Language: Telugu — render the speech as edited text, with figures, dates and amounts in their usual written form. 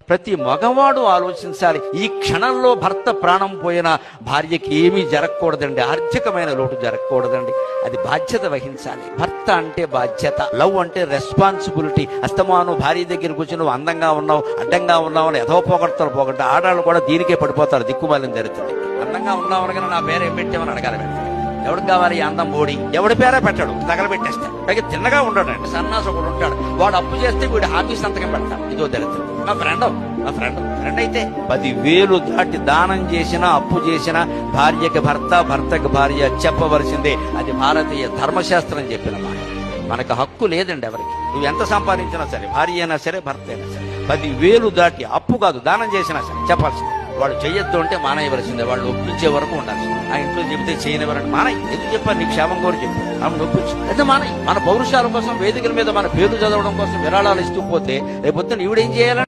ప్రతి మగవాడు ఆలోచించాలి. ఈ క్షణంలో భర్త ప్రాణం పోయిన భార్యకి ఏమీ జరగకూడదండి, ఆర్థికమైన లోటు జరగకూడదండి. అది బాధ్యత వహించాలి. భర్త అంటే బాధ్యత, లవ్ అంటే రెస్పాన్సిబిలిటీ. అస్తమాను భార్య దగ్గరికి వచ్చి నువ్వు అందంగా ఉన్నావు, అడ్డంగా ఉన్నావు అని ఎదో పోగొడతారు. ఆడాళ్ళు కూడా దీనికే పడిపోతారు, దిక్కుమాలిన జరుగుతుంది. అందంగా ఉన్నావు అనగానే నా పేరు ఏం పెట్టామని అడగాలి. ఎవరికి కావాలి ఈ అందం? బోడి. ఎవడి పేరే పెట్టాడు, తగలబెట్టేస్తాడు. పైగా తిన్నగా ఉండడు అండి, సన్నాసి ఒకడు ఉంటాడు. వాడు అప్పు చేస్తే వీడు హామీ సంతకం పెడతాడు. ఇదో దళితుడు. మా ఫ్రెండ్ అయితే 10,000 దాటి దానం చేసినా అప్పు చేసినా భార్యకి భర్త, భర్తకి భార్య చెప్పవలసిందే. అది భారతీయ ధర్మశాస్త్రం చెప్పిన మాట. మనకు హక్కు లేదండి ఎవరికి. నువ్వు ఎంత సంపాదించినా సరే, భార్య అయినా సరే, భర్త అయినా సరే, 10,000 దాటి అప్పు కాదు దానం చేసినా సరే చెప్పాల్సిందే. వాళ్ళు చెయ్యొద్దు అంటే మానేయవలసిందే. వాళ్ళు ఒప్పించే వరకు ఉండాల్సిందే. ఆ ఇంట్లో చెబితే చేయనివ్వరండి, మానయ్య. ఎందుకు చెప్పారు? నీకు క్షేమం కోరి చెప్పి ఆమె నొప్పించు అయితే మానయ్య. మన పౌరుషాల కోసం వేదికల మీద మన పేర్లు చదవడం కోసం విరాళాలు ఇస్తూ పోతే రేపొద్దున ఈవిడేం చేయాలని